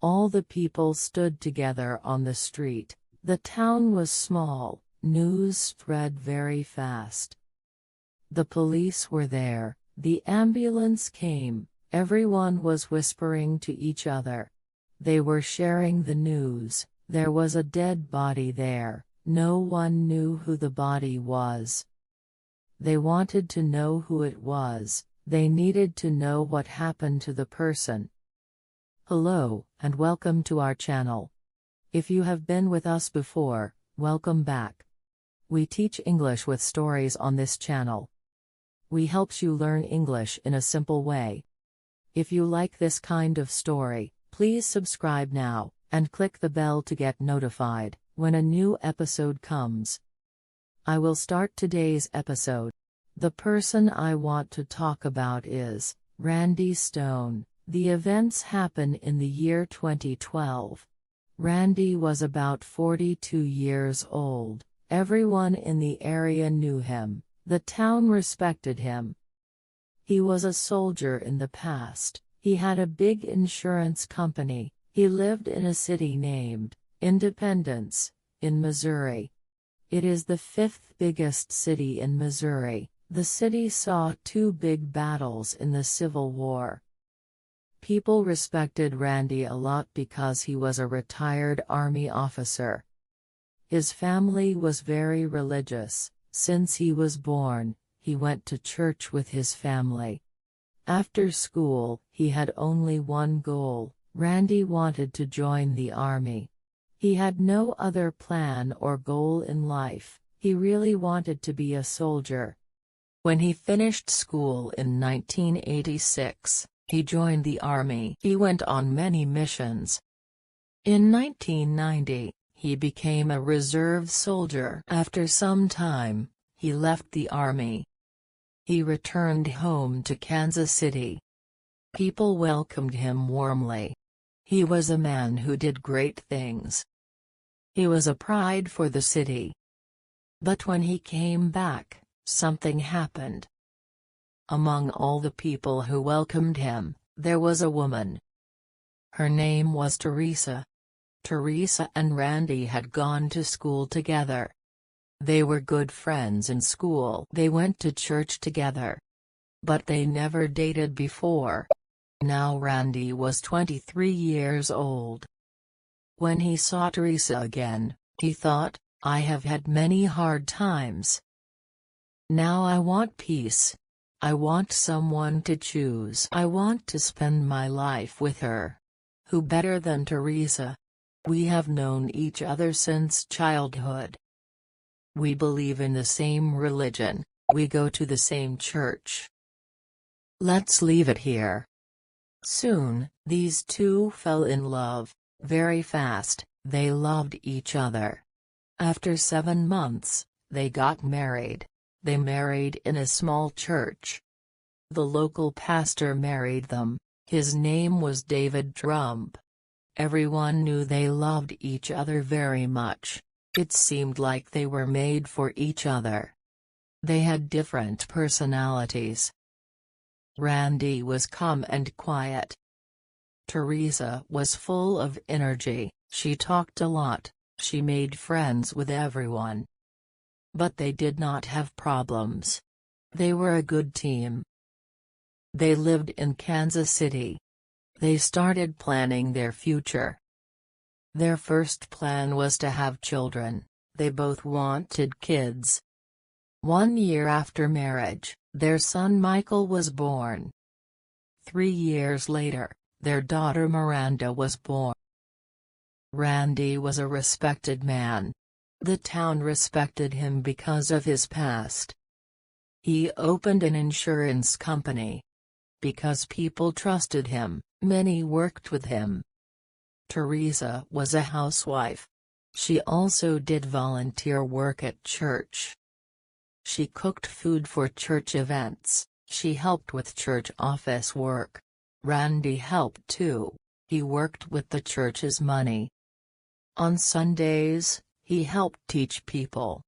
All the people stood together on the street. The town was small. News spread very fast. The police were there. The ambulance came. Everyone was whispering to each other. They were sharing the news. There was a dead body there. No one knew who the body was. They wanted to know who it was. They needed to know what happened to the person. Hello, and welcome to our channel. If you have been with us before, welcome back. We teach English with stories on this channel. We helps you learn English in a simple way. If you like this kind of story, please subscribe now, and click the bell to get notified when a new episode comes. I will start today's episode. The person I want to talk about is Randy Stone. The events happen in the year 2012. Randy was about 42 years old. Everyone in the area knew him. The town respected him. He was a soldier in the past. He had a big insurance company. He lived in a city named Independence, in Missouri. It is the fifth biggest city in Missouri. The city saw two big battles in the Civil War. People respected Randy a lot because he was a retired Army officer. His family was very religious. Since he was born, he went to church with his family. After school, he had only one goal. Randy wanted to join the army. He had no other plan or goal in life. He really wanted to be a soldier. When he finished school in 1986, he joined the army. He went on many missions. In 1990, he became a reserve soldier. After some time, he left the army. He returned home to Kansas City. People welcomed him warmly. He was a man who did great things. He was a pride for the city. But when he came back, something happened. Among all the people who welcomed him, there was a woman. Her name was Teresa. Teresa and Randy had gone to school together. They were good friends in school. They went to church together. But they never dated before. Now Randy was 23 years old. When he saw Teresa again, he thought, I have had many hard times. Now I want peace. I want someone to choose. I want to spend my life with her. Who better than Teresa? We have known each other since childhood. We believe in the same religion. We go to the same church. Let's leave it here. Soon, these two fell in love. Very fast, they loved each other. After 7 months, they got married. They married in a small church. The local pastor married them. His name was David Trump. Everyone knew they loved each other very much. It seemed like they were made for each other. They had different personalities. Randy was calm and quiet. Teresa was full of energy. She talked a lot. She made friends with everyone. But they did not have problems. They were a good team. They lived in Kansas City. They started planning their future. Their first plan was to have children. They both wanted kids. 1 year after marriage, their son Michael was born. 3 years later, their daughter Miranda was born. Randy was a respected man. The town respected him because of his past. He opened an insurance company. Because people trusted him, many worked with him. Teresa was a housewife. She also did volunteer work at church. She cooked food for church events. She helped with church office work. Randy helped too. He worked with the church's money. On Sundays, he helped teach people.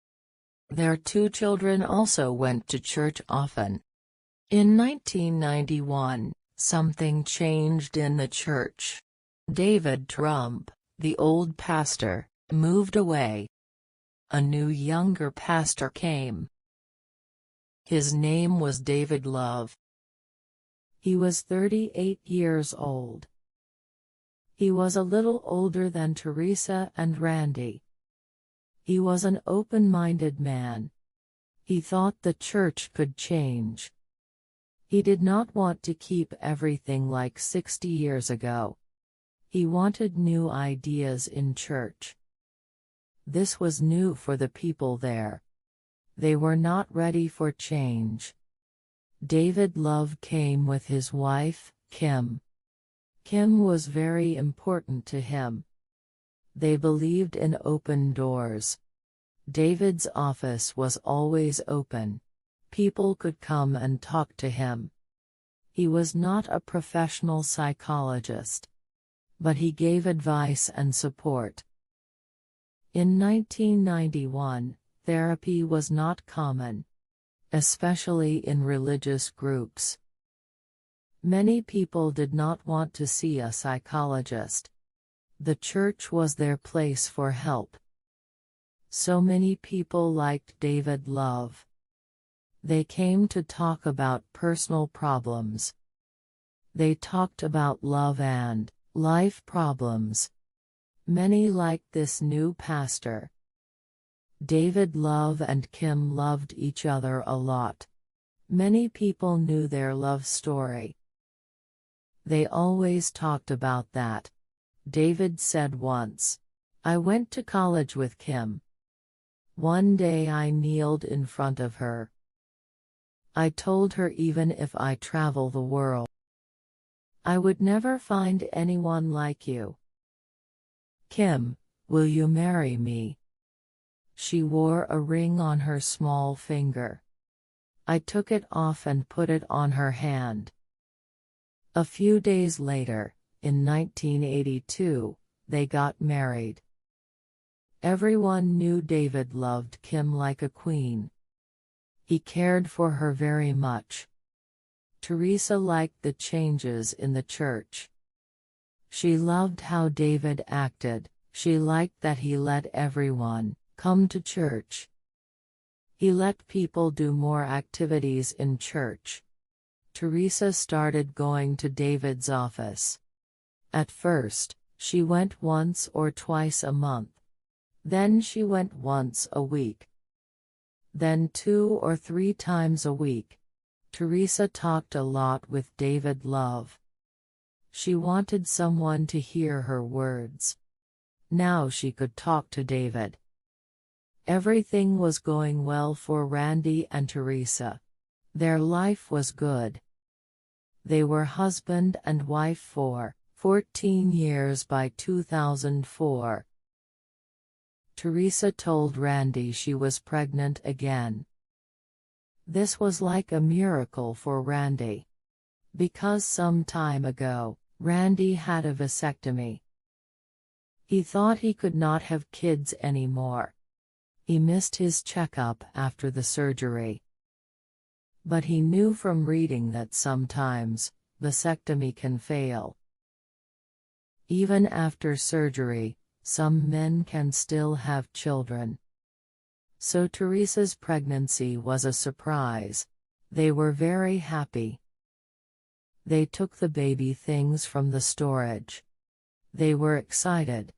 Their 2 children also went to church often. In 1991, something changed in the church. David Trump, the old pastor, moved away. A new younger pastor came. His name was David Love. He was 38 years old. He was a little older than Teresa and Randy. He was an open-minded man. He thought the church could change. He did not want to keep everything like 60 years ago. He wanted new ideas in church. This was new for the people there. They were not ready for change. David Love came with his wife, Kim. Kim was very important to him. They believed in open doors. David's office was always open. People could come and talk to him. He was not a professional psychologist, but he gave advice and support. In 1991, therapy was not common, especially in religious groups. Many people did not want to see a psychologist. The church was their place for help. So many people liked David Love. They came to talk about personal problems. They talked about love and life problems. Many liked this new pastor. David Love and Kim loved each other a lot. Many people knew their love story. They always talked about that. David said once, "I went to college with Kim. One day I kneeled in front of her. I told her even if I travel the world, I would never find anyone like you. Kim, will you marry me?" She wore a ring on her small finger. I took it off and put it on her hand. A few days later, in 1982, they got married. Everyone knew David loved Kim like a queen. He cared for her very much. Teresa liked the changes in the church. She loved how David acted. She liked that he let everyone come to church. He let people do more activities in church. Teresa started going to David's office. At first, she went once or twice a month. Then she went once a week. Then 2 or 3 times a week. Teresa talked a lot with David Love. She wanted someone to hear her words. Now she could talk to David. Everything was going well for Randy and Teresa. Their life was good. They were husband and wife for 14 years by 2004. Teresa told Randy she was pregnant again. This was like a miracle for Randy. Because some time ago, Randy had a vasectomy. He thought he could not have kids anymore. He missed his checkup after the surgery. But he knew from reading that sometimes, vasectomy can fail. Even after surgery, some men can still have children. So Teresa's pregnancy was a surprise. They were very happy. They took the baby things from the storage. They were excited.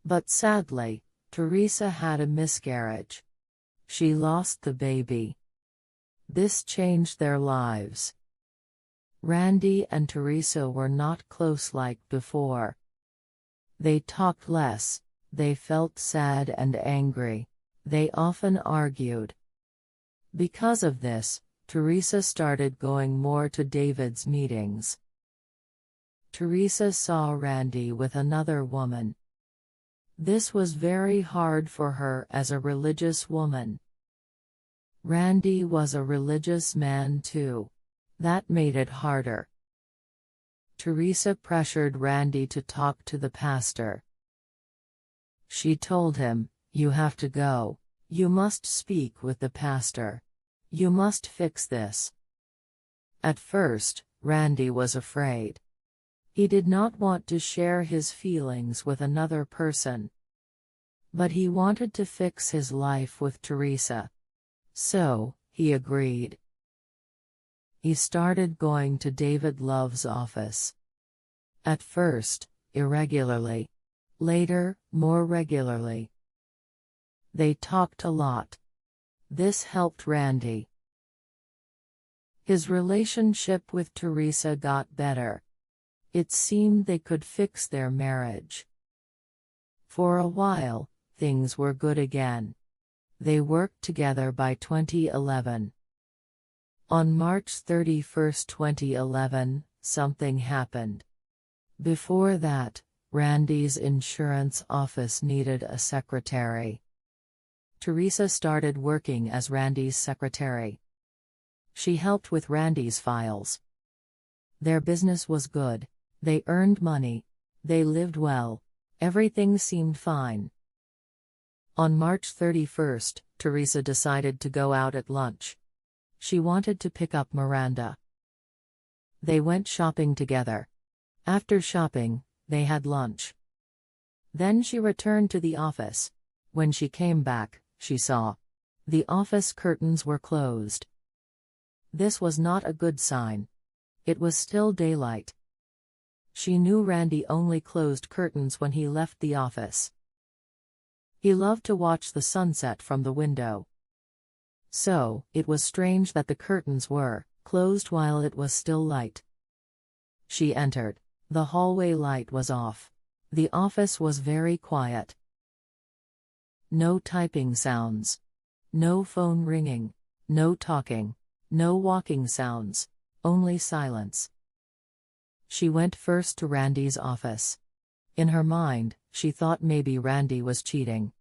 But sadly, Teresa had a miscarriage. She lost the baby. This changed their lives. Randy and Teresa were not close like before. They talked less, they felt sad and angry, they often argued. Because of this, Teresa started going more to David's meetings. Teresa saw Randy with another woman. This was very hard for her as a religious woman. Randy was a religious man too. That made it harder. Teresa pressured Randy to talk to the pastor. She told him, "You have to go. You must speak with the pastor. You must fix this." At first, Randy was afraid. He did not want to share his feelings with another person. But he wanted to fix his life with Teresa. So, he agreed. He started going to David Love's office. At first, irregularly. Later, more regularly. They talked a lot. This helped Randy. His relationship with Teresa got better. It seemed they could fix their marriage. For a while, things were good again. They worked together by 2011. On March 31, 2011, something happened. Before that, Randy's insurance office needed a secretary. Teresa started working as Randy's secretary. She helped with Randy's files. Their business was good. They earned money. They lived well. Everything seemed fine. On March 31, Teresa decided to go out at lunch. She wanted to pick up Miranda. They went shopping together. After shopping, they had lunch. Then she returned to the office. When she came back, she saw the office curtains were closed. This was not a good sign. It was still daylight. She knew Randy only closed curtains when he left the office. He loved to watch the sunset from the window. So, it was strange that the curtains were closed while it was still light. She entered. The hallway light was off. The office was very quiet. No typing sounds. No phone ringing. No talking. No walking sounds. Only silence. She went first to Randy's office. In her mind, she thought maybe Randy was cheating.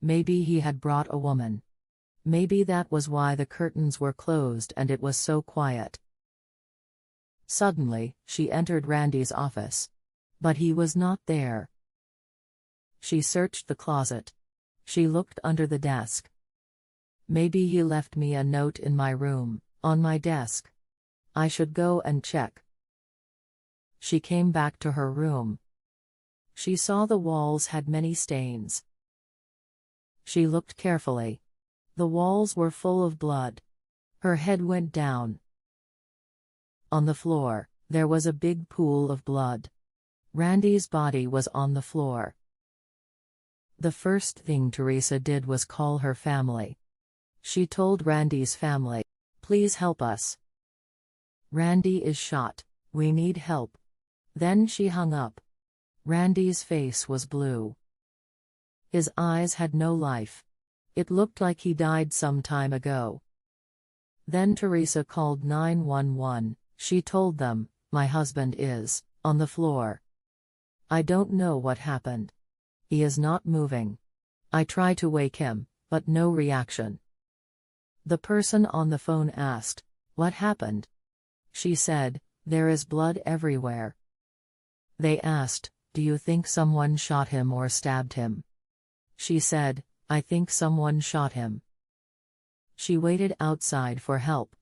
Maybe he had brought a woman. Maybe that was why the curtains were closed and it was so quiet. Suddenly, she entered Randy's office. But he was not there. She searched the closet. She looked under the desk. Maybe he left me a note in my room, on my desk. I should go and check. She came back to her room. She saw the walls had many stains. She looked carefully. The walls were full of blood. Her head went down. On the floor, there was a big pool of blood. Randy's body was on the floor. The first thing Teresa did was call her family. She told Randy's family, "Please help us. Randy is shot. We need help." Then she hung up. Randy's face was blue. His eyes had no life. It looked like he died some time ago. Then Teresa called 911. She told them, "My husband is on the floor. I don't know what happened. He is not moving. I try to wake him, but no reaction." The person on the phone asked, "What happened?" She said, "There is blood everywhere." They asked, "Do you think someone shot him or stabbed him?" She said, "I think someone shot him." She waited outside for help.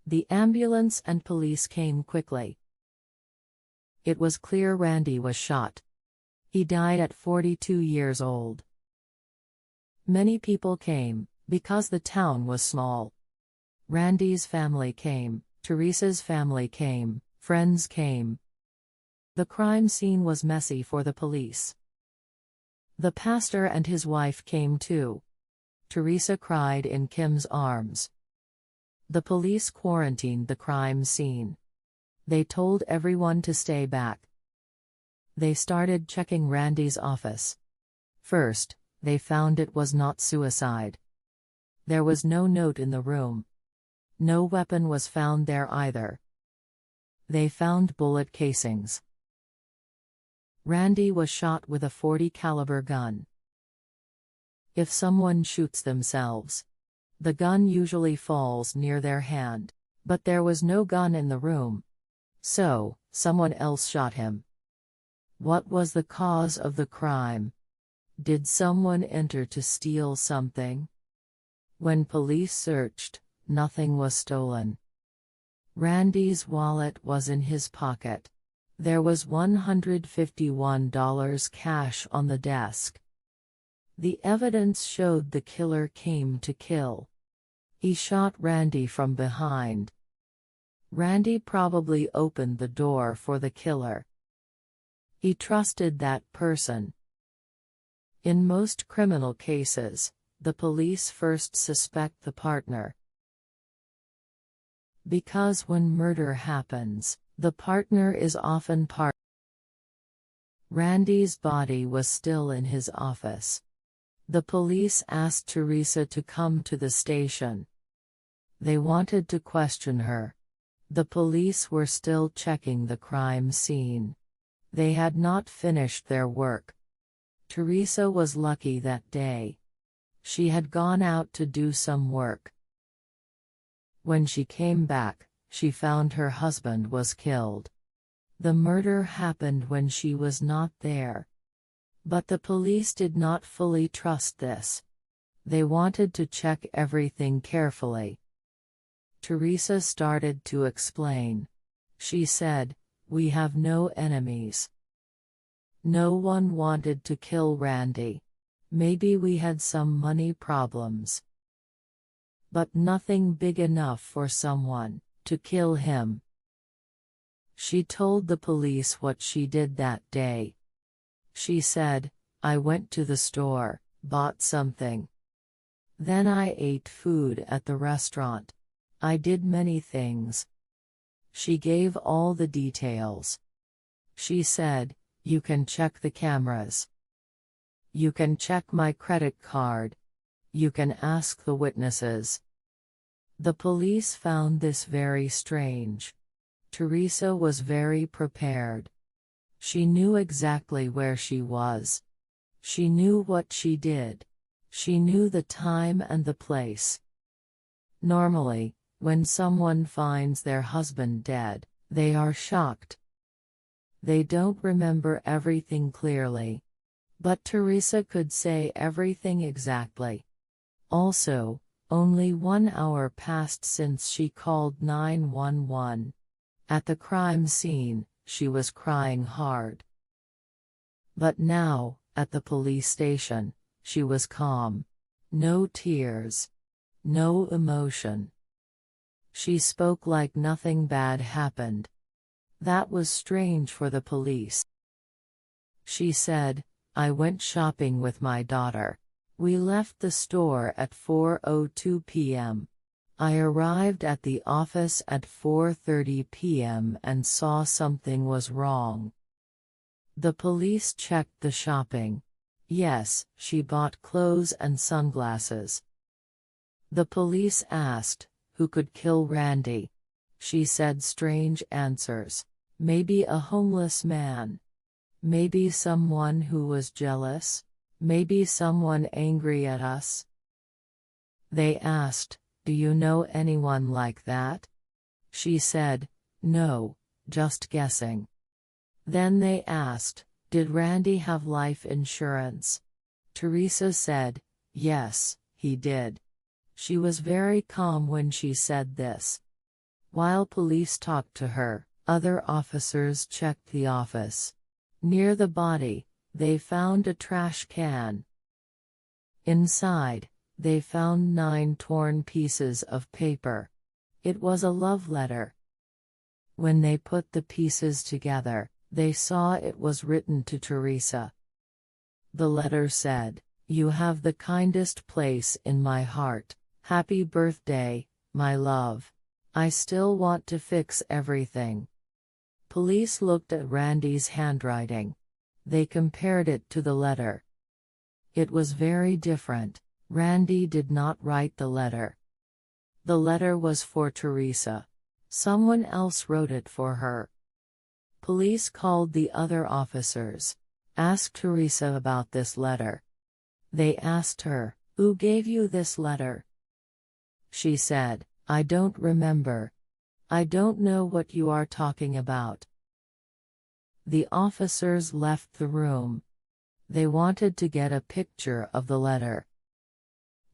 The ambulance and police came quickly. It was clear Randy was shot. He died at 42 years old. Many people came, because the town was small. Randy's family came, Teresa's family came, friends came. The crime scene was messy for the police. The pastor and his wife came too. Teresa cried in Kim's arms. The police quarantined the crime scene. They told everyone to stay back. They started checking Randy's office. First, they found it was not suicide. There was no note in the room. No weapon was found there either. They found bullet casings. Randy was shot with a .40 caliber gun. If someone shoots themselves, the gun usually falls near their hand, but there was no gun in the room. So, someone else shot him. What was the cause of the crime? Did someone enter to steal something? When police searched, nothing was stolen. Randy's wallet was in his pocket. There was $151 cash on the desk. The evidence showed the killer came to kill. He shot Randy from behind. Randy probably opened the door for the killer. He trusted that person. In most criminal cases, the police first suspect the partner. Because when murder happens, the partner is often part. Randy's body was still in his office. The police asked Teresa to come to the station. They wanted to question her. The police were still checking the crime scene. They had not finished their work. Teresa was lucky that day. She had gone out to do some work. When she came back, she found her husband was killed. The murder happened when she was not there. But the police did not fully trust this. They wanted to check everything carefully. Teresa started to explain. She said, "We have no enemies. No one wanted to kill Randy. Maybe we had some money problems. But nothing big enough for someone to kill him." She told the police what she did that day. She said, "I went to the store, bought something. Then I ate food at the restaurant. I did many things." She gave all the details. She said, "You can check the cameras. You can check my credit card. You can ask the witnesses." The police found this very strange. Teresa was very prepared. She knew exactly where she was. She knew what she did. She knew the time and the place. Normally, when someone finds their husband dead, they are shocked. They don't remember everything clearly. But Teresa could say everything exactly. Also, only 1 hour passed since she called 911. At the crime scene, she was crying hard. But now, at the police station, she was calm. No tears. No emotion. She spoke like nothing bad happened. That was strange for the police. She said, "I went shopping with my daughter. We left the store at 4:02 p.m. I arrived at the office at 4:30 p.m. and saw something was wrong." The police checked the shopping. Yes, she bought clothes and sunglasses. The police asked, "Who could kill Randy?" She said strange answers. Maybe a homeless man. Maybe someone who was jealous. Maybe someone angry at us. They asked, "Do you know anyone like that?" She said, "No, just guessing." Then they asked, "Did Randy have life insurance?" Teresa said, "Yes, he did." She was very calm when she said this. While police talked to her, other officers checked the office. Near the body, they found a trash can. Inside, they found 9 torn pieces of paper. It was a love letter. When they put the pieces together, they saw it was written to Teresa. The letter said, "You have the kindest place in my heart. Happy birthday, my love. I still want to fix everything." Police looked at Randy's handwriting. They compared it to the letter. It was very different. Randy did not write the letter. The letter was for Teresa. Someone else wrote it for her. Police called the other officers. Asked Teresa about this letter. They asked her, "Who gave you this letter?" She said, "I don't remember. I don't know what you are talking about." The officers left the room. They wanted to get a picture of the letter.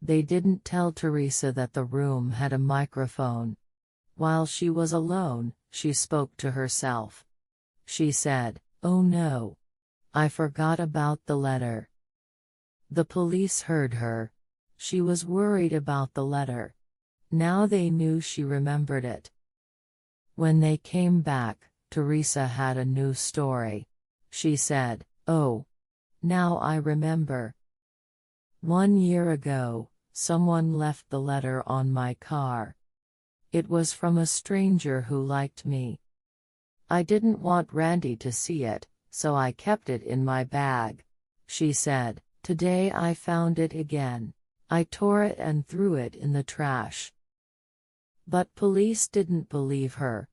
They didn't tell Teresa that the room had a microphone. While she was alone, she spoke to herself. she said. "Oh no. I forgot about the letter." The police heard her. She was worried about the letter. Now they knew she remembered it. When they came back, Teresa had a new story. She said, "Oh, now I remember. 1 year ago, someone left the letter on my car. It was from a stranger who liked me. I didn't want Randy to see it, so I kept it in my bag." She said, "Today I found it again. I tore it and threw it in the trash." But police didn't believe her.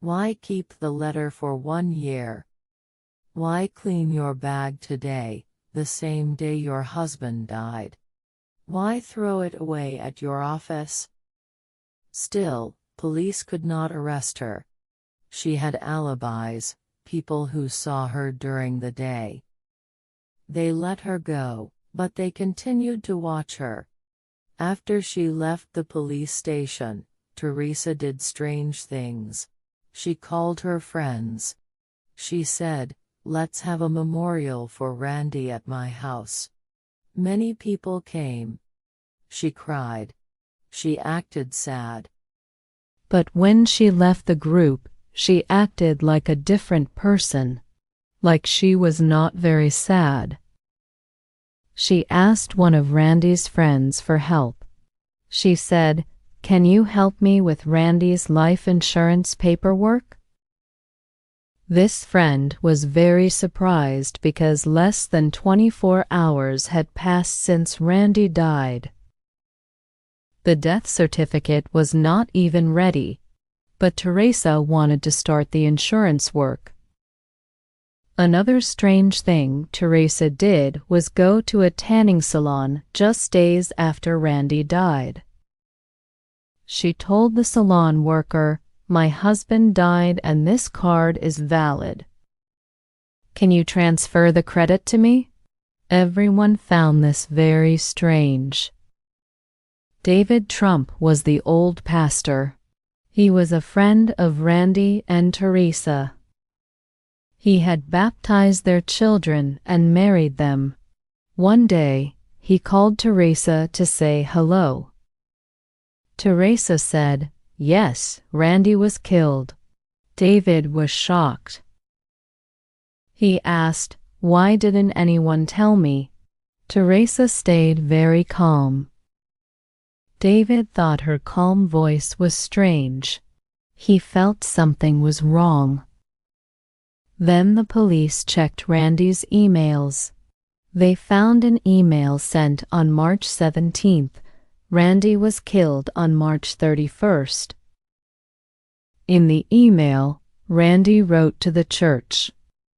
Why keep the letter for 1 year? Why clean your bag today, the same day your husband died? Why throw it away at your office? Still, police could not arrest her. She had alibis, people who saw her during the day. They let her go, but they continued to watch her. After she left the police station, Teresa did strange things. She called her friends. She said, "Let's have a memorial for Randy at my house." Many people came. She cried. She acted sad. But when she left the group, she acted like a different person, like she was not very sad. She asked one of Randy's friends for help. She said, "Can you help me with Randy's life insurance paperwork?" This friend was very surprised because less than 24 hours had passed since Randy died. The death certificate was not even ready, but Teresa wanted to start the insurance work. Another strange thing Teresa did was go to a tanning salon just days after Randy died. She told the salon worker, "My husband died and this card is valid. Can you transfer the credit to me?" Everyone found this very strange. David Trump was the old pastor. He was a friend of Randy and Teresa. He had baptized their children and married them. One day, he called Teresa to say hello. Teresa said, "Yes, Randy was killed." David was shocked. He asked, "Why didn't anyone tell me?" Teresa stayed very calm. David thought her calm voice was strange. He felt something was wrong. Then the police checked Randy's emails. They found an email sent on March 17th. Randy was killed on March 31st. In the email, Randy wrote to the church.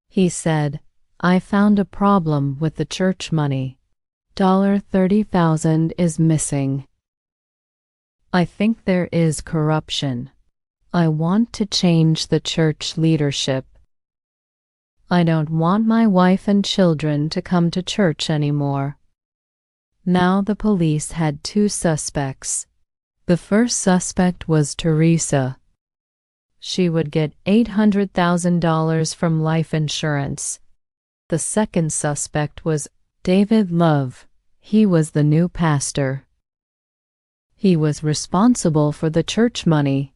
He said, "I found a problem with the church money. $30,000 is missing. I think there is corruption. I want to change the church leadership. I don't want my wife and children to come to church anymore." Now the police had two suspects. The first suspect was Teresa. She would get $800,000 from life insurance. The second suspect was David Love. He was the new pastor. He was responsible for the church money.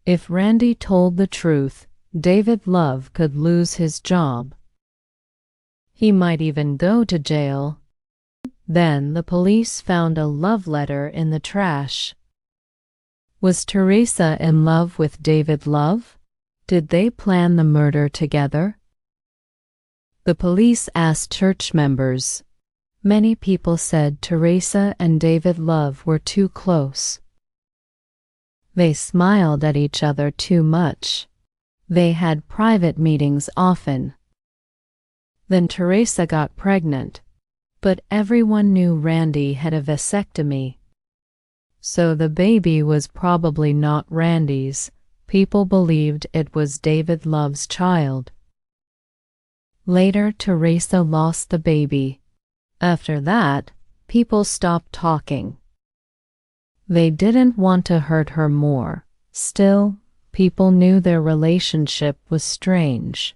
If Randy told the truth, David Love could lose his job. He might even go to jail. Then the police found a love letter in the trash. Was Teresa in love with David Love? Did they plan the murder together? The police asked church members. Many people said Teresa and David Love were too close. They smiled at each other too much. They had private meetings often. Then Teresa got pregnant, but everyone knew Randy had a vasectomy. So the baby was probably not Randy's. People believed it was David Love's child. Later, Teresa lost the baby. After that, people stopped talking. They didn't want to hurt her more. Still, people knew their relationship was strange.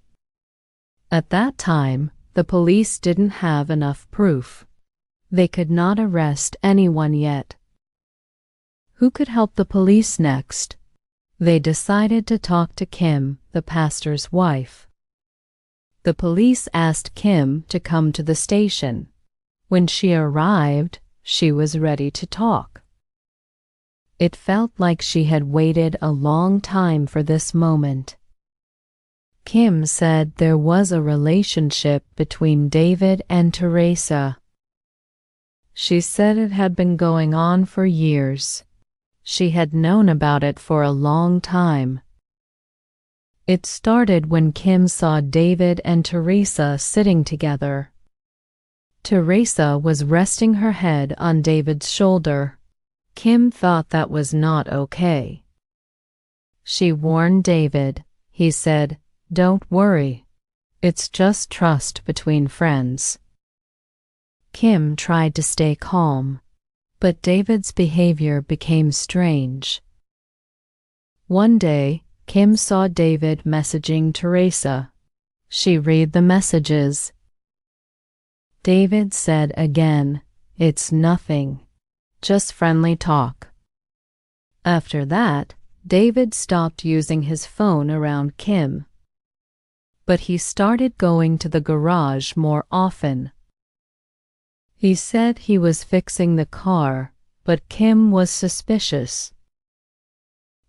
At that time, the police didn't have enough proof. They could not arrest anyone yet. Who could help the police next? They decided to talk to Kim, the pastor's wife. The police asked Kim to come to the station. When she arrived, she was ready to talk. It felt like she had waited a long time for this moment. Kim said there was a relationship between David and Teresa. She said it had been going on for years. She had known about it for a long time. It started when Kim saw David and Teresa sitting together. Teresa was resting her head on David's shoulder. Kim thought that was not okay. She warned David. He said, "Don't worry. It's just trust between friends." Kim tried to stay calm, but David's behavior became strange. One day, Kim saw David messaging Teresa. She read the messages. David said again, "It's nothing. Just friendly talk." After that, David stopped using his phone around Kim. But he started going to the garage more often. He said he was fixing the car, but Kim was suspicious.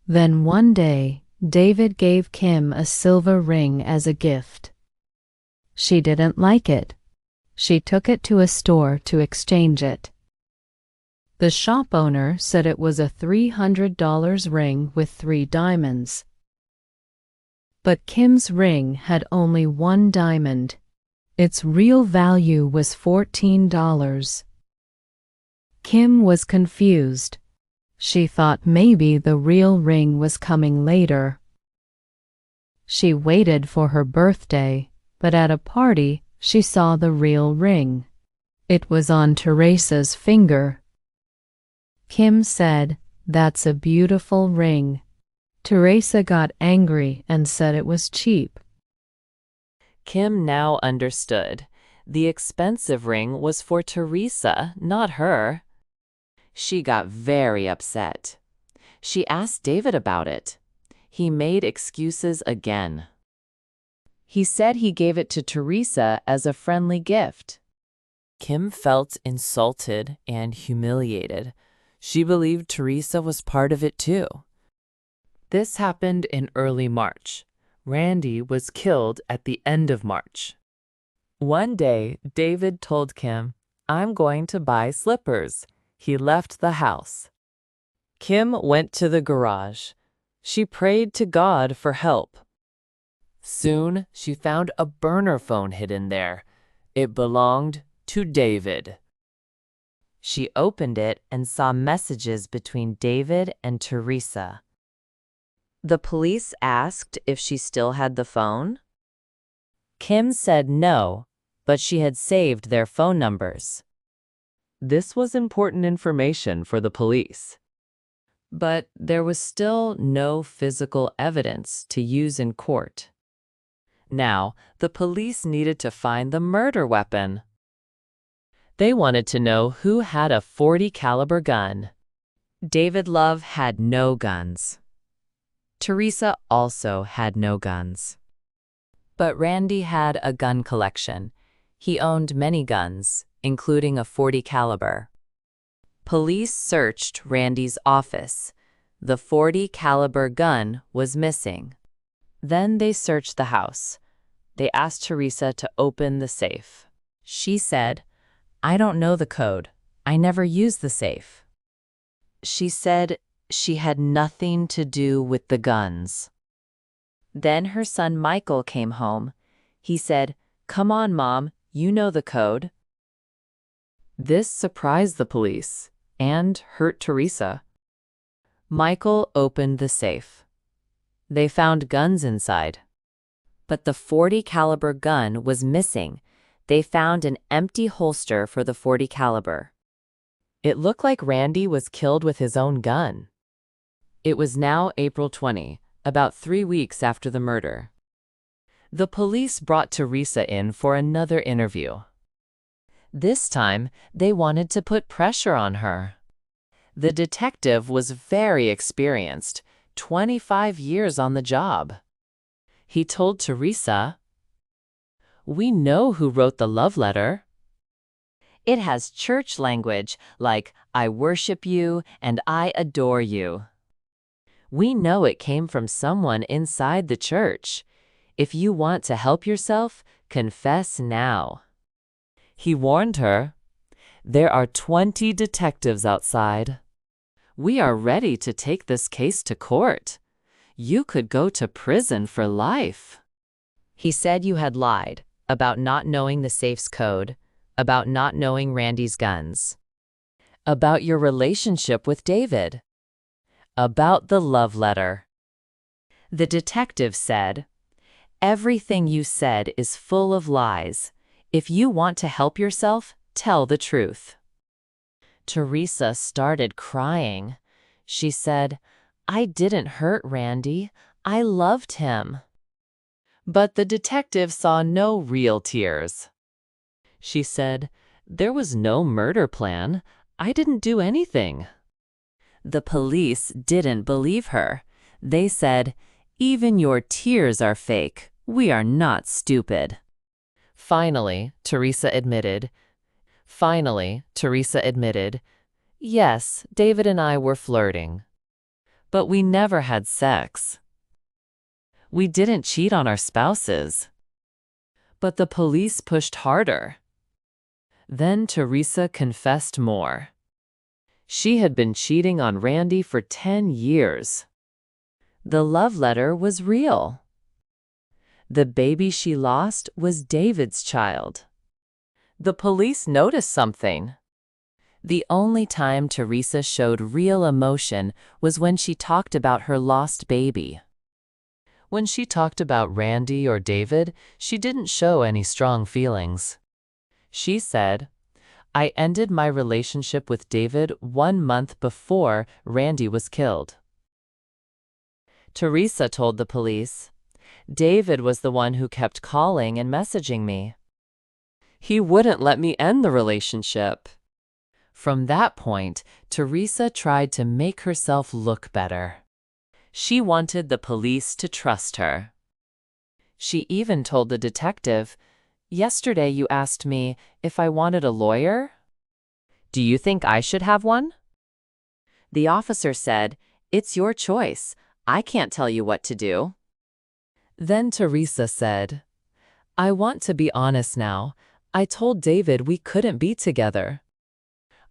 Then one day, David gave Kim a silver ring as a gift. She didn't like it. She took it to a store to exchange it. The shop owner said it was a $300 ring with 3 diamonds. But Kim's ring had only 1 diamond. Its real value was $14. Kim was confused. She thought maybe the real ring was coming later. She waited for her birthday, but at a party she saw the real ring. It was on Teresa's finger. Kim said, "That's a beautiful ring." Teresa got angry and said it was cheap. Kim now understood. The expensive ring was for Teresa, not her. She got very upset. She asked David about it. He made excuses again. He said he gave it to Teresa as a friendly gift. Kim felt insulted and humiliated. She believed Teresa was part of it too. This happened in early March. Randy was killed at the end of March. One day, David told Kim, "I'm going to buy slippers." He left the house. Kim went to the garage. She prayed to God for help. Soon, she found a burner phone hidden there. It belonged to David. She opened it and saw messages between David and Teresa. The police asked if she still had the phone. Kim said no, but she had saved their phone numbers. This was important information for the police. But there was still no physical evidence to use in court. Now, the police needed to find the murder weapon. They wanted to know who had a .40 caliber gun. David Love had no guns. Teresa also had no guns. But Randy had a gun collection. He owned many guns, including a .40 caliber. Police searched Randy's office. The .40 caliber gun was missing. Then they searched the house. They asked Teresa to open the safe. She said, "I don't know the code. I never used the safe." She said she had nothing to do with the guns. Then her son Michael came home. He said, "Come on, Mom, you know the code." This surprised the police and hurt Teresa. Michael opened the safe. They found guns inside. But the .40 caliber gun was missing. They found an empty holster for the .40 caliber. It looked like Randy was killed with his own gun. It was now April 20, about 3 weeks after the murder. The police brought Teresa in for another interview. This time, they wanted to put pressure on her. The detective was very experienced, 25 years on the job. He told Teresa, "We know who wrote the love letter. It has church language like, 'I worship you' and 'I adore you.' We know it came from someone inside the church. If you want to help yourself, confess now." He warned her, "There are 20 detectives outside. We are ready to take this case to court. You could go to prison for life." He said you had lied about not knowing the safe's code, about not knowing Randy's guns, about your relationship with David, about the love letter. The detective said, "Everything you said is full of lies. If you want to help yourself, tell the truth." Teresa started crying. She said, "I didn't hurt Randy. I loved him." But the detective saw no real tears. She said, "There was no murder plan. I didn't do anything." The police didn't believe her. They said, "Even your tears are fake. We are not stupid." Finally, Teresa admitted, "Yes, David and I were flirting. But we never had sex. We didn't cheat on our spouses." But the police pushed harder. Then Teresa confessed more. She had been cheating on Randy for 10 years. The love letter was real. The baby she lost was David's child. The police noticed something. The only time Teresa showed real emotion was when she talked about her lost baby. When she talked about Randy or David, she didn't show any strong feelings. She said, "I ended my relationship with David 1 month before Randy was killed." Teresa told the police, "David was the one who kept calling and messaging me. He wouldn't let me end the relationship." From that point, Teresa tried to make herself look better. She wanted the police to trust her. She even told the detective, "Yesterday you asked me if I wanted a lawyer. Do you think I should have one?" The officer said, "It's your choice. I can't tell you what to do." Then Teresa said, "I want to be honest now. I told David we couldn't be together.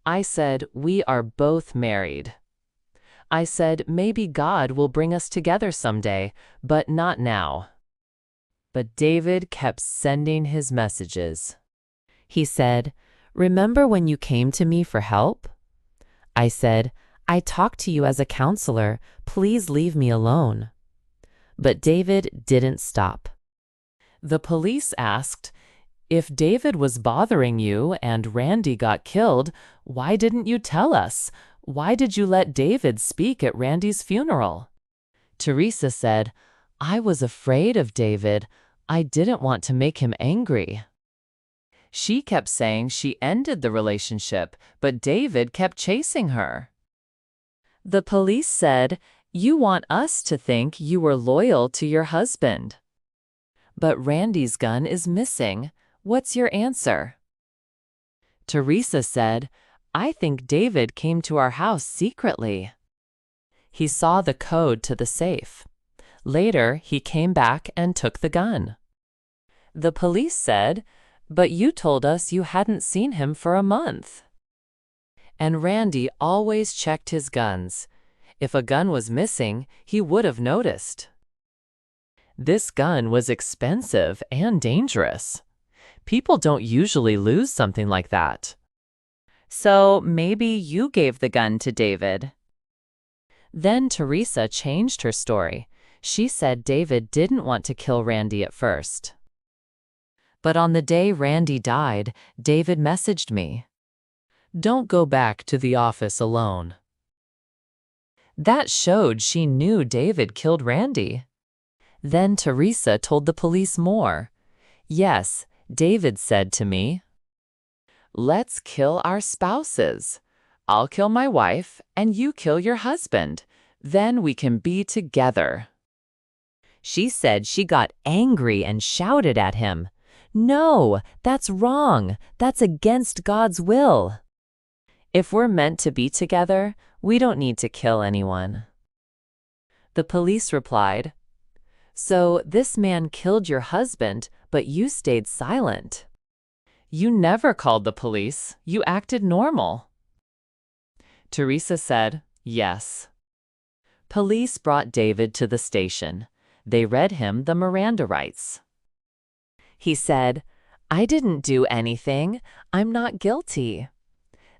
I said we are both married. I said maybe God will bring us together someday, but not now." But David kept sending his messages. He said, "Remember when you came to me for help? I said, I talked to you as a counselor. Please leave me alone." But David didn't stop. The police asked, "If David was bothering you and Randy got killed, why didn't you tell us? Why did you let David speak at Randy's funeral?" Teresa said, "I was afraid of David. I didn't want to make him angry." She kept saying she ended the relationship, but David kept chasing her. The police said, "You want us to think you were loyal to your husband. But Randy's gun is missing. What's your answer?" Teresa said, "I think David came to our house secretly. He saw the code to the safe. Later, he came back and took the gun." The police said, "But you told us you hadn't seen him for a month. And Randy always checked his guns. If a gun was missing, he would have noticed. This gun was expensive and dangerous. People don't usually lose something like that. So maybe you gave the gun to David." Then Teresa changed her story. She said David didn't want to kill Randy at first. But on the day Randy died, David messaged me, "Don't go back to the office alone." That showed she knew David killed Randy. Then Teresa told the police more. Yes, David said to me, "Let's kill our spouses. I'll kill my wife and you kill your husband. Then we can be together." She said she got angry and shouted at him, "No, that's wrong. That's against God's will. If we're meant to be together, we don't need to kill anyone." The police replied, "So this man killed your husband, but you stayed silent. You never called the police. You acted normal." Teresa said, "Yes." Police brought David to the station. They read him the Miranda rights. He said, "I didn't do anything. I'm not guilty."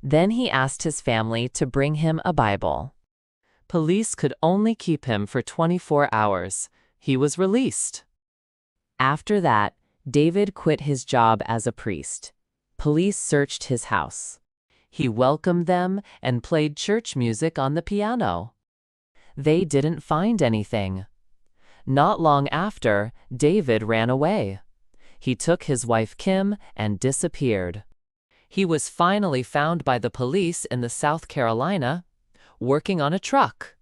Then he asked his family to bring him a Bible. Police could only keep him for 24 hours. He was released. After that, David quit his job as a priest. Police searched his house. He welcomed them and played church music on the piano. They didn't find anything. Not long after, David ran away. He took his wife Kim and disappeared. He was finally found by the police in the South Carolina, working on a truck.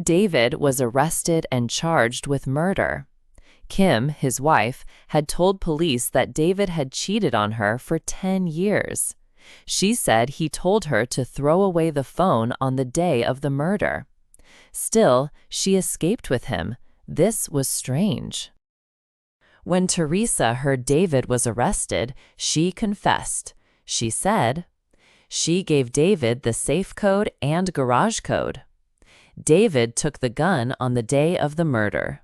David was arrested and charged with murder. Kim, his wife, had told police that David had cheated on her for 10 years. She said he told her to throw away the phone on the day of the murder. Still, she escaped with him. This was strange. When Teresa heard David was arrested, she confessed. She said she gave David the safe code and garage code. David took the gun on the day of the murder.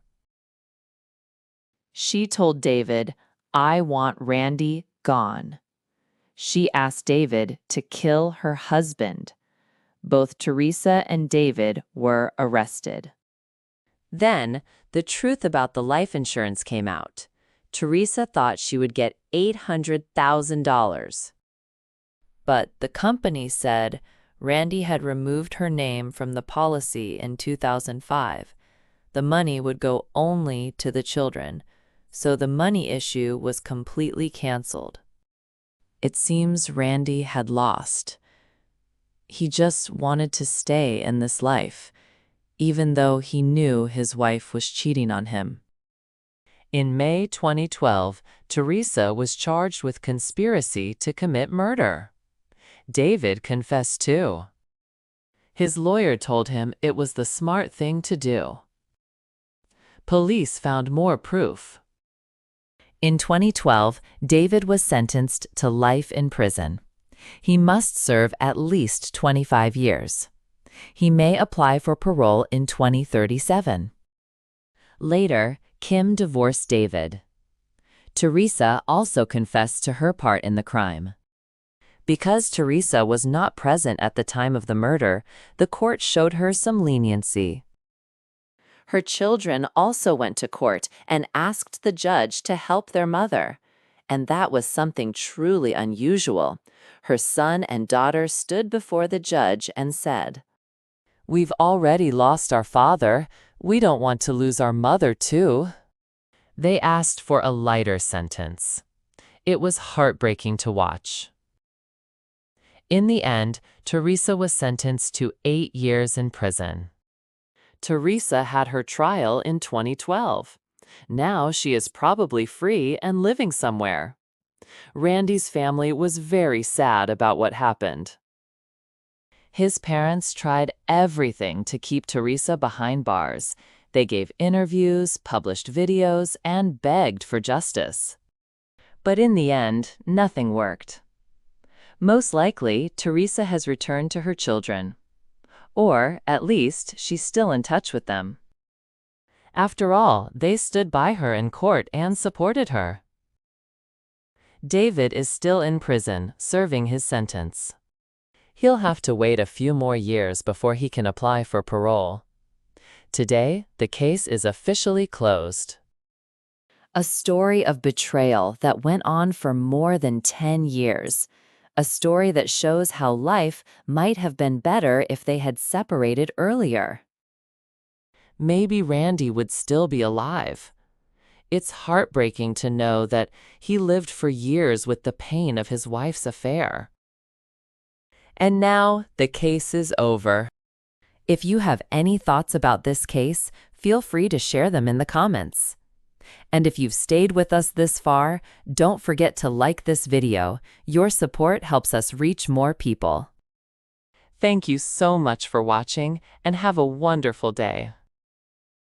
She told David, "I want Randy gone." She asked David to kill her husband. Both Teresa and David were arrested. Then, the truth about the life insurance came out. Teresa thought she would get $800,000. But the company said Randy had removed her name from the policy in 2005. The money would go only to the children, so the money issue was completely canceled. It seems Randy had lost. He just wanted to stay in this life, even though he knew his wife was cheating on him. In May 2012, Teresa was charged with conspiracy to commit murder. David confessed too. His lawyer told him it was the smart thing to do. Police found more proof. In 2012, David was sentenced to life in prison. He must serve at least 25 years. He may apply for parole in 2037. Later, Kim divorced David. Teresa also confessed to her part in the crime. Because Teresa was not present at the time of the murder, the court showed her some leniency. Her children also went to court and asked the judge to help their mother. And that was something truly unusual. Her son and daughter stood before the judge and said, "We've already lost our father. We don't want to lose our mother too." They asked for a lighter sentence. It was heartbreaking to watch. In the end, Teresa was sentenced to 8 years in prison. Teresa had her trial in 2012. Now she is probably free and living somewhere. Randy's family was very sad about what happened. His parents tried everything to keep Teresa behind bars. They gave interviews, published videos, and begged for justice. But in the end, nothing worked. Most likely, Teresa has returned to her children. Or, at least, she's still in touch with them. After all, they stood by her in court and supported her. David is still in prison, serving his sentence. He'll have to wait a few more years before he can apply for parole. Today, the case is officially closed. A story of betrayal that went on for more than 10 years. A story that shows how life might have been better if they had separated earlier. maybe Randy would still be alive. It's heartbreaking to know that he lived for years with the pain of his wife's affair. And now the case is over. If you have any thoughts about this case, feel free to share them in the comments. And if you've stayed with us this far, don't forget to like this video. Your support helps us reach more people. Thank you so much for watching, and have a wonderful day.